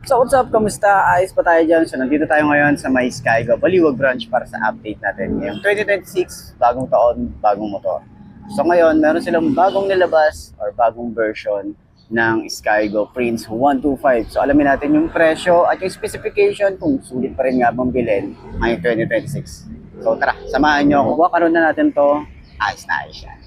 So what's up, kamusta? Ayos pa tayo dyan. So nandito tayo ngayon sa may Skygo Baliwag branch para sa update natin. Ngayong 2026, bagong taon, bagong motor. So ngayon, meron silang bagong nilabas or bagong version ng Skygo Prince 125. So alamin natin yung presyo at yung specification kung sulit pa rin nga bang bilhin ngayong 2026. So tara, samahan nyo ako. Karoon na natin to. Ayos na ayos yan.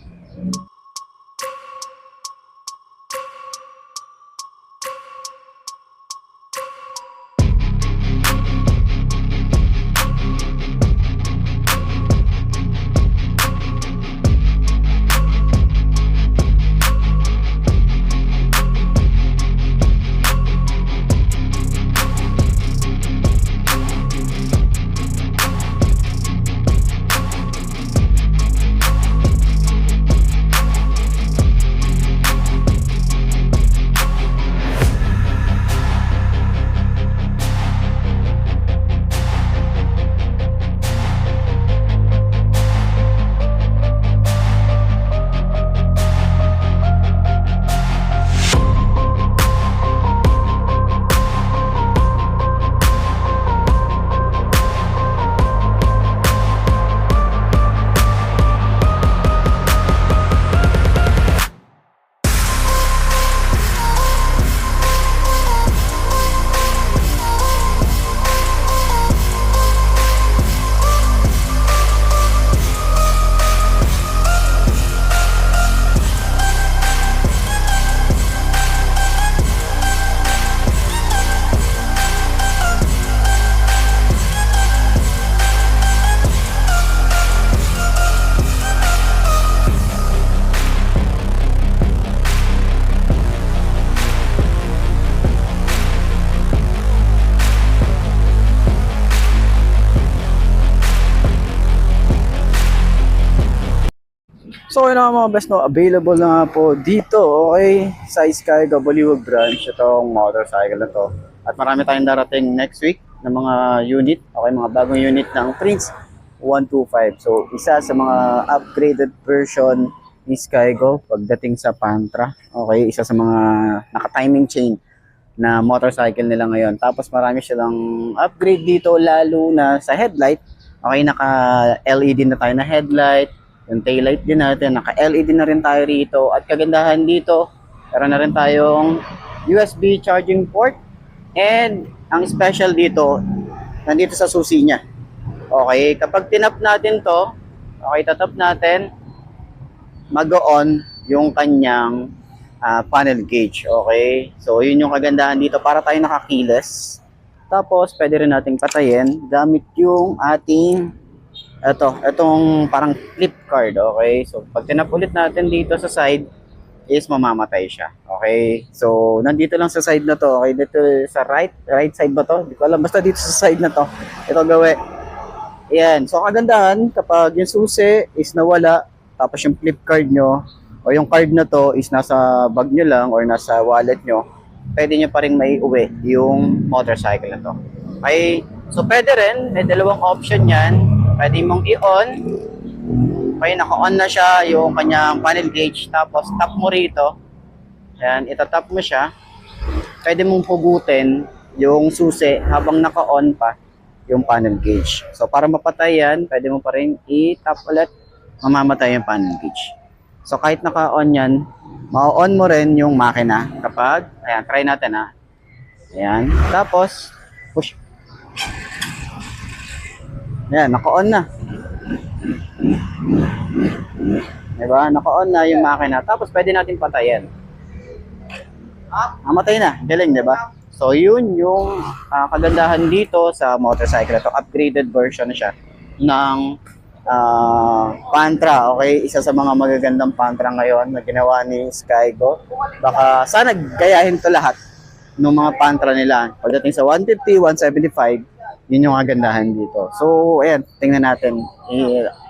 So yun nga mga best, no, available na nga po dito, okay, sa Skygo Baliwag branch, itong motorcycle na to. At marami tayong darating next week ng mga unit, okay, mga bagong unit ng Prince 125. So isa sa mga upgraded version ni Skygo pagdating sa Pantra, okay, isa sa mga naka-timing chain na motorcycle nila ngayon. Tapos marami silang upgrade dito, lalo na sa headlight, okay, naka-LED na tayo na headlight. Yung taillight din natin, naka-LED na rin tayo rito. At kagandahan dito, meron na rin tayong USB charging port. And ang special dito, nandito sa susi niya. Okay, kapag tinap natin to, okay, tatap natin, mag-on yung kanyang panel gauge. Okay, so yun yung kagandahan dito, para tayo nakakiles. Tapos, pwede rin nating patayin gamit yung ating itong parang flip card, okay? So, pag tinap ulit natin dito sa side, is mamamatay siya, okay? So, nandito lang sa side na to, okay? Dito sa right side ba to? Hindi ko alam, basta dito sa side na to. Ito gawe. Ayan, so kagandahan, kapag yung susi is nawala, tapos yung flip card nyo, o yung card na to is nasa bag nyo lang, or nasa wallet nyo, pwede nyo pa rin may uwi yung motorcycle na to. Okay? So, pwede rin, may dalawang option yan. Pwede mong i-on. Okay, naka-on na siya yung kanyang panel gauge. Tapos tap mo rito. Ayan, itatap mo siya. Pwede mong pugutin yung susi habang naka-on pa yung panel gauge. So para mapatay yan, pwede mo pa rin i-tap ulit. Mamamatay yung panel gauge. So kahit naka-on yan, ma-on mo rin yung makina kapag, ayan, try natin ha. Ayan, tapos push. Ayan, naka-on na. Diba? Naka-on na yung makina. Tapos pwede natin patayin. Namatay na. Galing, diba? So, yun yung kagandahan dito sa motorcycle. Ito, upgraded version siya ng Pantra. Okay? Isa sa mga magagandang Pantra ngayon na ginawa ni Skygo. Baka sana gayahin to lahat ng mga Pantra nila. Pagdating sa 150, 175, yun yung kagandahan dito. So, ayan, tingnan natin.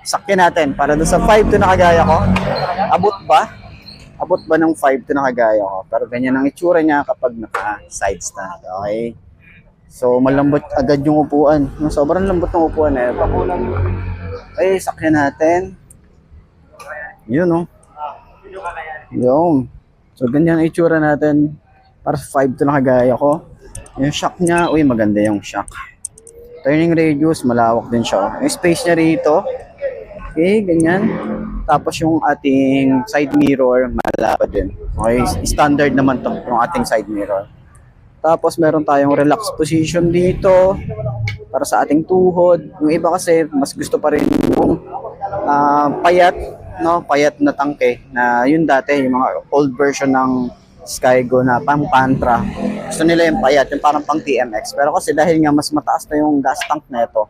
Sakyan natin para doon sa 5 to nakagaya ko. Abot ba? Abot ba ng 5 to nakagaya ko? Pero ganyan ang itsura niya kapag naka-side stand. Okay? So, malambot agad yung upuan. Sobrang lambot ng upuan eh. Pakulang. Okay, sakyan natin. Yun, oh. Yun. So, ganyan ang itsura natin. Para sa 5 to nakagaya ko. Yung shock niya, uy, maganda yung shock. Turning radius, malawak din siya. Yung space niya rito, okay, ganyan. Tapos yung ating side mirror, malapad din. Okay, standard naman to, yung ating side mirror. Tapos meron tayong relax position dito para sa ating tuhod. Yung iba kasi mas gusto pa rin yung payat, no? Payat na tangke na yun dati, yung mga old version ng Skygo na pang Pantra. Gusto nila yung payat, yung parang pang TMX. Pero kasi dahil nga mas mataas na yung gas tank na ito,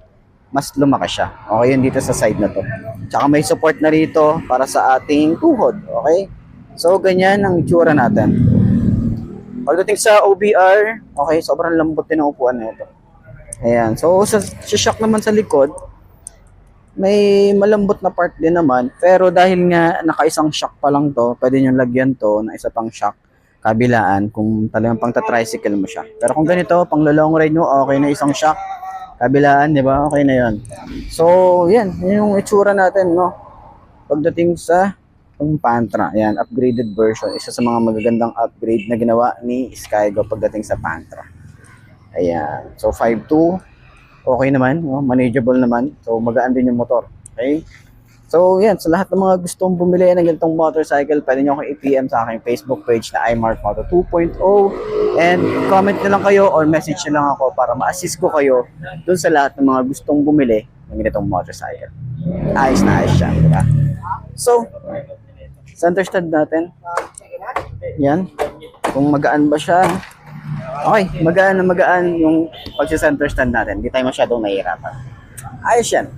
mas lumaki siya. Okay, yun dito sa side na to. Tsaka may support na rito para sa ating tuhod. Okay? So, ganyan ang itsura natin. Pagdating sa OBR, okay, sobrang lambot din ang upuan na ito. Ayan. So, sa shock naman sa likod, may malambot na part din naman. Pero dahil nga naka-isang shock pa lang to, pwede nyo lagyan to na isa pang shock kabilaan kung talagang pang tricycle mo siya. Pero kung ganito, pang long ride nyo, okay na isang shock kabilaan, di ba? Okay na yon. So, yan. Yan yung itsura natin, no? Pagdating sa Pantra. Yan, upgraded version. Isa sa mga magagandang upgrade na ginawa ni Skygo pagdating sa Pantra. Ayan. So, 5.2. Okay naman. No? Manageable naman. So, magaan din yung motor. Okay? So, yan. Sa lahat ng mga gustong bumili ng ganitong motorcycle, pwede nyo akong i-PM sa aking Facebook page na iMarkMoto 2.0. And comment na lang kayo or message na lang ako para ma-assist ko kayo dun sa lahat ng mga gustong bumili ng ganitong motorcycle. Ayos na ayos siya. Diba? So, center stand natin. Yan. Kung magaan ba siya. Okay, magaan na magaan yung pag-center stand natin. Hindi tayo masyadong nahihirapan. Ayos yan.